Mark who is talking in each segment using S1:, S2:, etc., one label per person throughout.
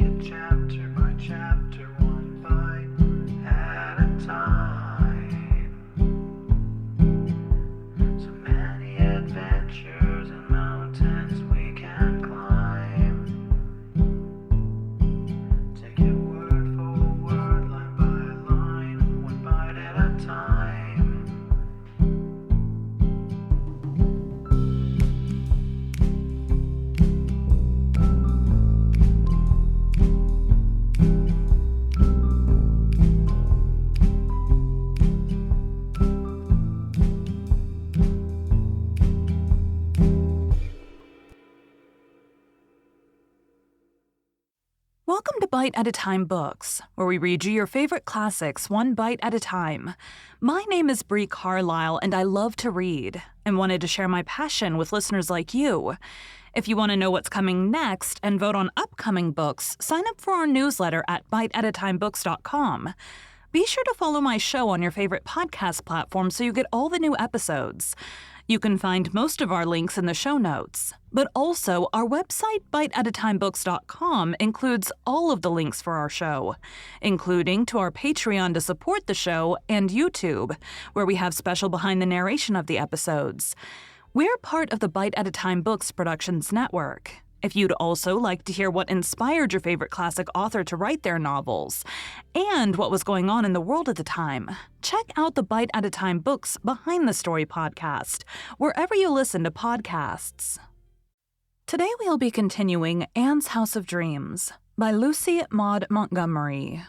S1: it chapter by chapter, one bite at a time. So many adventures and mountains we can climb. Take it word for word, line by line, one bite at a time.
S2: Welcome to Bite at a Time Books, where we read you your favorite classics one bite at a time. My name is Bree Carlisle, and I love to read, and wanted to share my passion with listeners like you. If you want to know what's coming next and vote on upcoming books, sign up for our newsletter at biteatatimebooks.com. Be sure to follow my show on your favorite podcast platform so you get all the new episodes. You can find most of our links in the show notes, but also our website, biteatatimebooks.com, includes all of the links for our show, including to our Patreon to support the show and YouTube, where we have special behind the narration of the episodes. We're part of the Bite at a Time Books Productions Network. If you'd also like to hear what inspired your favorite classic author to write their novels, and what was going on in the world at the time, check out the Bite at a Time Books Behind the Story podcast, wherever you listen to podcasts. Today we'll be continuing Anne's House of Dreams by Lucy Maud Montgomery.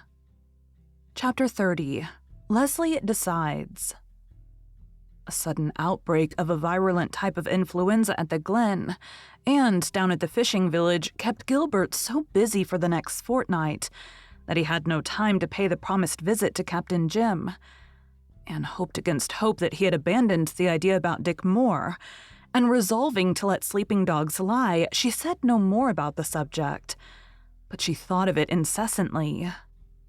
S2: Chapter 30. Leslie Decides. A sudden outbreak of a virulent type of influenza at the Glen and down at the fishing village kept Gilbert so busy for the next fortnight that he had no time to pay the promised visit to Captain Jim. Anne hoped against hope that he had abandoned the idea about Dick Moore, and resolving to let sleeping dogs lie, she said no more about the subject. But she thought of it incessantly.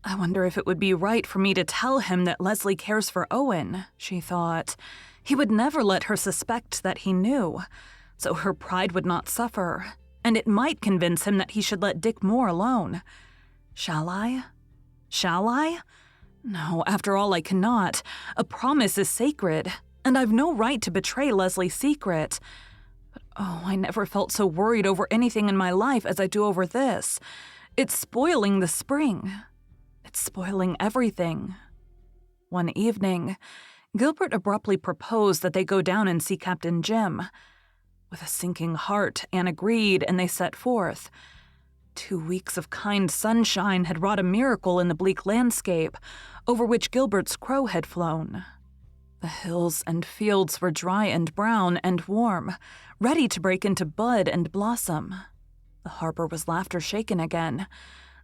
S2: I wonder if it would be right for me to tell him that Leslie cares for Owen, she thought. He would never let her suspect that he knew, so her pride would not suffer, and it might convince him that he should let Dick Moore alone. Shall I? Shall I? No, after all, I cannot. A promise is sacred, and I've no right to betray Leslie's secret. But oh, I never felt so worried over anything in my life as I do over this. It's spoiling the spring. It's spoiling everything. One evening, Gilbert abruptly proposed that they go down and see Captain Jim. With a sinking heart, Anne agreed, and they set forth. 2 weeks of kind sunshine had wrought a miracle in the bleak landscape over which Gilbert's crow had flown. The hills and fields were dry and brown and warm, ready to break into bud and blossom. The harbor was laughter-shaken again.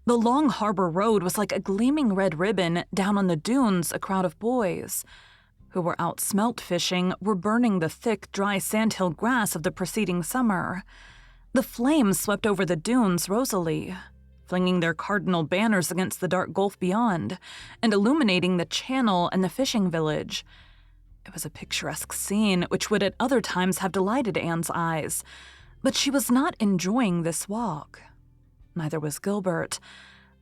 S2: The long harbor road was like a gleaming red ribbon. Down on the dunes, a crowd of boys who were out smelt fishing were burning the thick, dry sandhill grass of the preceding summer. The flames swept over the dunes rosily, flinging their cardinal banners against the dark gulf beyond, and illuminating the channel and the fishing village. It was a picturesque scene which would at other times have delighted Anne's eyes, but she was not enjoying this walk. Neither was Gilbert.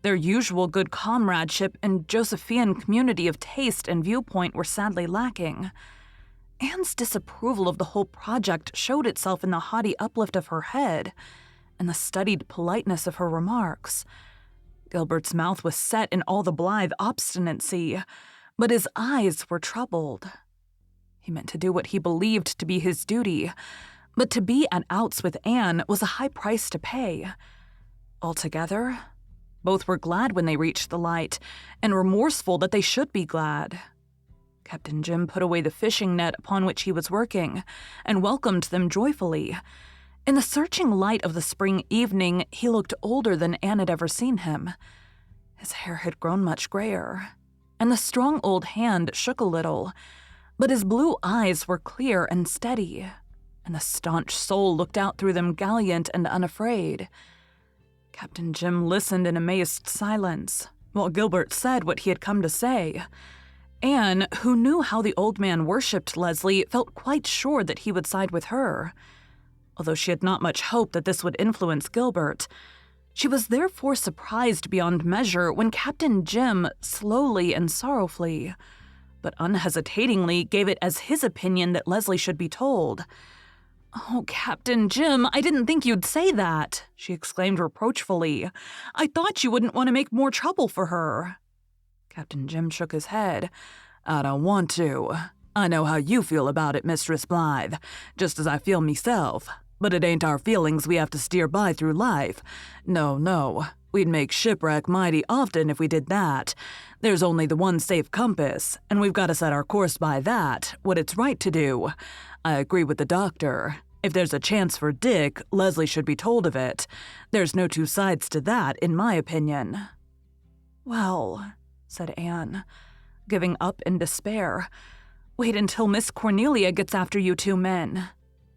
S2: Their usual good comradeship and Josephian community of taste and viewpoint were sadly lacking. Anne's disapproval of the whole project showed itself in the haughty uplift of her head and the studied politeness of her remarks. Gilbert's mouth was set in all the blithe obstinacy, but his eyes were troubled. He meant to do what he believed to be his duty, but to be at outs with Anne was a high price to pay. Altogether, both were glad when they reached the light, and remorseful that they should be glad. Captain Jim put away the fishing net upon which he was working, and welcomed them joyfully. In the searching light of the spring evening, he looked older than Anne had ever seen him. His hair had grown much grayer, and the strong old hand shook a little, but his blue eyes were clear and steady, and the staunch soul looked out through them gallant and unafraid. Captain Jim listened in amazed silence, while Gilbert said what he had come to say. Anne, who knew how the old man worshipped Leslie, felt quite sure that he would side with her. Although she had not much hope that this would influence Gilbert, She was therefore surprised beyond measure when Captain Jim slowly and sorrowfully, but unhesitatingly, gave it as his opinion that Leslie should be told. "Oh, Captain Jim, I didn't think you'd say that," she exclaimed reproachfully. "I thought you wouldn't want to make more trouble for her." Captain Jim shook his head. "I don't want to. I know how you feel about it, Mistress Blythe, just as I feel meself. But it ain't our feelings we have to steer by through life. No, we'd make shipwreck mighty often if we did that. There's only the one safe compass, and we've got to set our course by that, what it's right to do. I agree with the doctor. If there's a chance for Dick, Leslie should be told of it. There's no two sides to that, in my opinion." "Well," said Anne, giving up in despair, "wait until Miss Cornelia gets after you two men."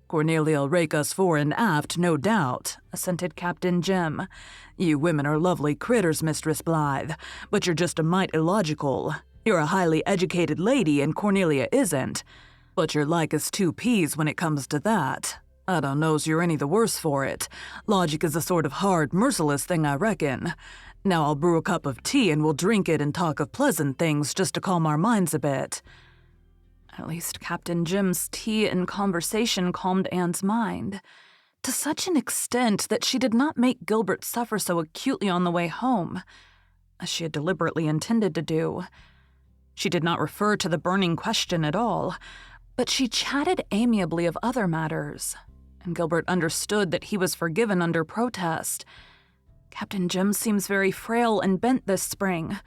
S2: "Cornelia'll rake us fore and aft, no doubt," assented Captain Jim. "You women are lovely critters, Mistress Blythe, but you're just a mite illogical. You're a highly educated lady and Cornelia isn't. But you're like as two peas when it comes to that. I don't know's you're any the worse for it. Logic is a sort of hard, merciless thing, I reckon. Now I'll brew a cup of tea and we'll drink it and talk of pleasant things just to calm our minds a bit." At least Captain Jim's tea and conversation calmed Anne's mind, to such an extent that she did not make Gilbert suffer so acutely on the way home, as she had deliberately intended to do. She did not refer to the burning question at all, but she chatted amiably of other matters, and Gilbert understood that he was forgiven under protest. "Captain Jim seems very frail and bent this spring.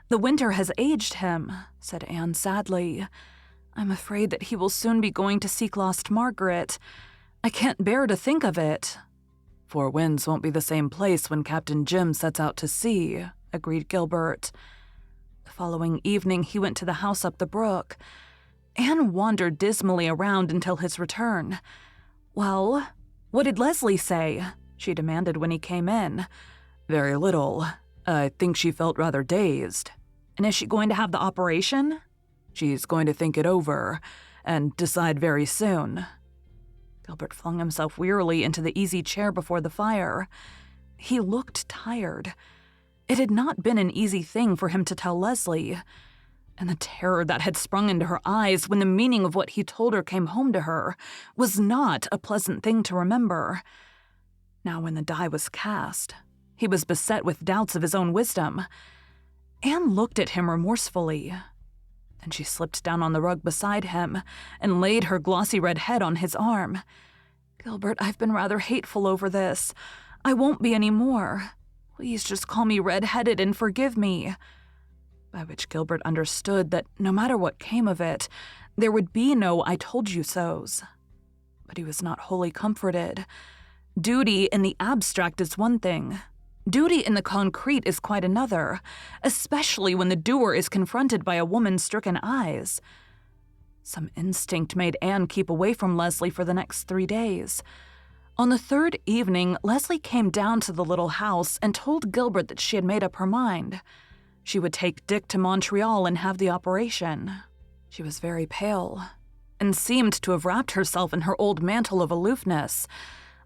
S2: The winter has aged him," said Anne sadly. "I'm afraid that he will soon be going to seek lost Margaret. I can't bear to think of it." "Four Winds won't be the same place when Captain Jim sets out to sea," agreed Gilbert. The following evening he went to the house up the brook. Anne wandered dismally around until his return. "Well, what did Leslie say?" she demanded when he came in. "Very little. I think she felt rather dazed." "And is she going to have the operation?" "She's going to think it over and decide very soon." Gilbert flung himself wearily into the easy chair before the fire. He looked tired. It had not been an easy thing for him to tell Leslie, and the terror that had sprung into her eyes when the meaning of what he told her came home to her was not a pleasant thing to remember. Now when the die was cast, he was beset with doubts of his own wisdom. Anne looked at him remorsefully. Then she slipped down on the rug beside him and laid her glossy red head on his arm. "Gilbert, I've been rather hateful over this. I won't be any more. Please just call me red-headed and forgive me." By which Gilbert understood that no matter what came of it, there would be no "I told you so's." But he was not wholly comforted. Duty in the abstract is one thing. Duty in the concrete is quite another, especially when the doer is confronted by a woman's stricken eyes. Some instinct made Anne keep away from Leslie for the next 3 days. On the third evening, Leslie came down to the little house and told Gilbert that she had made up her mind. She would take Dick to Montreal and have the operation. She was very pale and seemed to have wrapped herself in her old mantle of aloofness,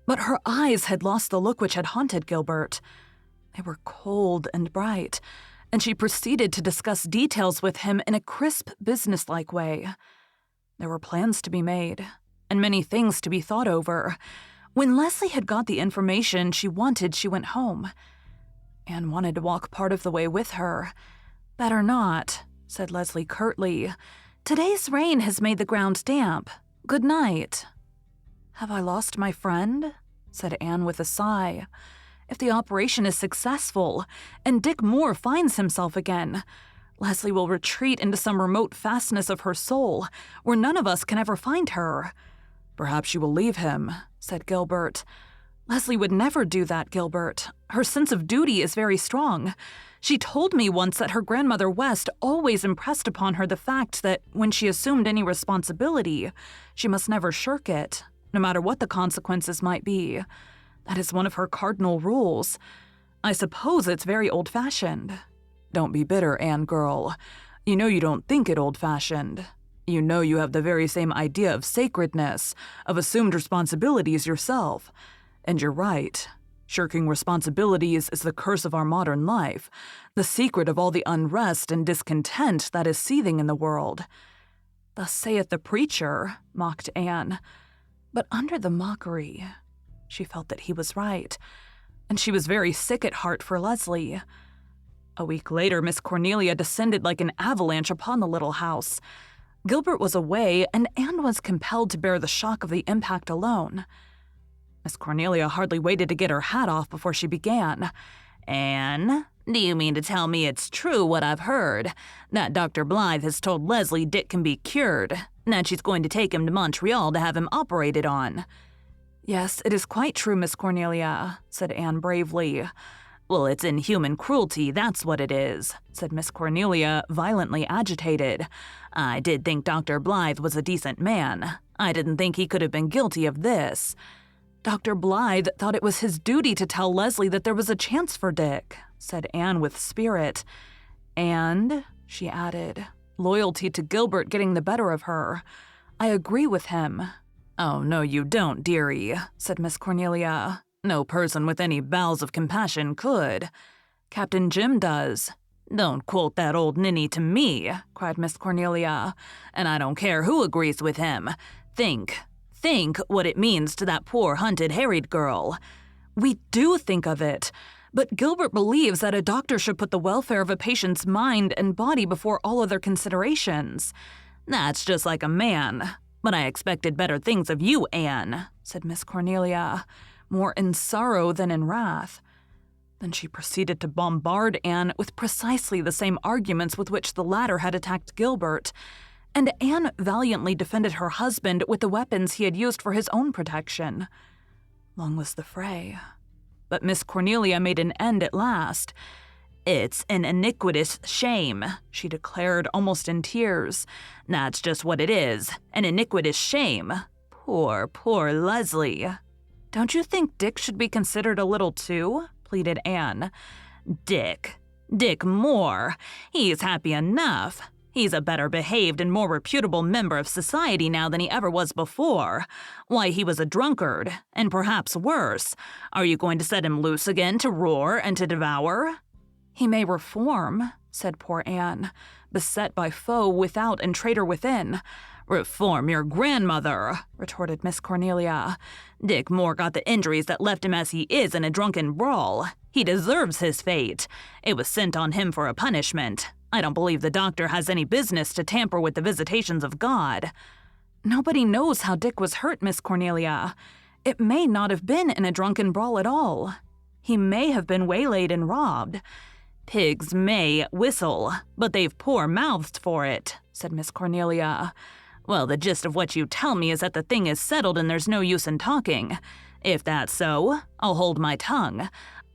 S2: but her eyes had lost the look which had haunted Gilbert. They were cold and bright, and she proceeded to discuss details with him in a crisp, businesslike way. There were plans to be made, and many things to be thought over. When Leslie had got the information she wanted, she went home. Anne wanted to walk part of the way with her. "Better not," said Leslie curtly. "Today's rain has made the ground damp. Good night." "Have I lost my friend?" said Anne with a sigh. "If the operation is successful and Dick Moore finds himself again, Leslie will retreat into some remote fastness of her soul where none of us can ever find her." "Perhaps she will leave him," said Gilbert. "Leslie would never do that, Gilbert. Her sense of duty is very strong. She told me once that her grandmother West always impressed upon her the fact that when she assumed any responsibility, she must never shirk it, no matter what the consequences might be. That is one of her cardinal rules. I suppose it's very old-fashioned." "Don't be bitter, Anne girl. You know you don't think it old-fashioned. You know you have the very same idea of sacredness, of assumed responsibilities yourself. And you're right. Shirking responsibilities is the curse of our modern life, the secret of all the unrest and discontent that is seething in the world. Thus saith the preacher, mocked Anne. But under the mockery, she felt that he was right, and she was very sick at heart for Leslie. A week later, Miss Cornelia descended like an avalanche upon the little house. Gilbert was away, and Anne was compelled to bear the shock of the impact alone. Miss Cornelia hardly waited to get her hat off before she began. "Anne, do you mean to tell me it's true what I've heard? That Dr. Blythe has told Leslie Dick can be cured, and that she's going to take him to Montreal to have him operated on?" "Yes, it is quite true, Miss Cornelia," said Anne bravely. "Well, it's inhuman cruelty, that's what it is," said Miss Cornelia, violently agitated. "I did think Dr. Blythe was a decent man. I didn't think he could have been guilty of this." "Dr. Blythe thought it was his duty to tell Leslie that there was a chance for Dick," said Anne with spirit. "And," she added, loyalty to Gilbert getting the better of her, "I agree with him." "Oh, no, you don't, dearie," said Miss Cornelia. "No person with any bowels of compassion could. Captain Jim does." "Don't quote that old ninny to me," cried Miss Cornelia. "And I don't care who agrees with him. Think what it means to that poor hunted, harried girl." "We do think of it. But Gilbert believes that a doctor should put the welfare of a patient's mind and body before all other considerations." "That's just like a man. But I expected better things of you, Anne," said Miss Cornelia, more in sorrow than in wrath. Then she proceeded to bombard Anne with precisely the same arguments with which the latter had attacked Gilbert, and Anne valiantly defended her husband with the weapons he had used for his own protection. Long was the fray. But Miss Cornelia made an end at last. "It's an iniquitous shame," she declared, almost in tears. "That's just what it is, an iniquitous shame. Poor, poor Leslie." "Don't you think Dick should be considered a little too?" pleaded Anne. Dick Moore. He's happy enough. He's a better behaved and more reputable member of society now than he ever was before. Why, he was a drunkard, and perhaps worse. Are you going to set him loose again to roar and to devour?" "He may reform," said poor Anne, beset by foe without and traitor within. "Reform your grandmother," retorted Miss Cornelia. "Dick Moore got the injuries that left him as he is in a drunken brawl. He deserves his fate. It was sent on him for a punishment. I don't believe the doctor has any business to tamper with the visitations of God." "Nobody knows how Dick was hurt, Miss Cornelia. It may not have been in a drunken brawl at all. He may have been waylaid and robbed." "Pigs may whistle, but they've poor mouths for it," said Miss Cornelia. "Well, the gist of what you tell me is that the thing is settled and there's no use in talking. If that's so, I'll hold my tongue.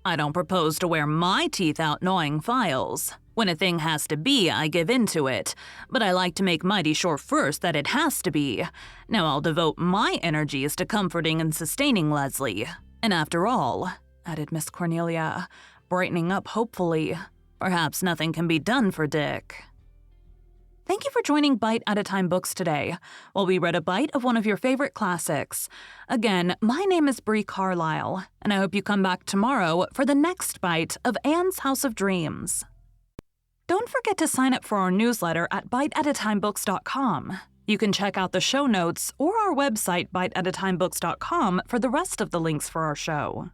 S2: I don't propose to wear my teeth out gnawing files. When a thing has to be, I give in to it, but I like to make mighty sure first that it has to be. Now I'll devote my energies to comforting and sustaining Leslie. And after all," added Miss Cornelia, brightening up hopefully, "perhaps nothing can be done for Dick." Thank you for joining Bite at a Time Books today, while we read a bite of one of your favorite classics. Again, my name is Bree Carlisle, and I hope you come back tomorrow for the next bite of Anne's House of Dreams. Don't forget to sign up for our newsletter at biteatatimebooks.com. You can check out the show notes or our website biteatatimebooks.com for the rest of the links for our show.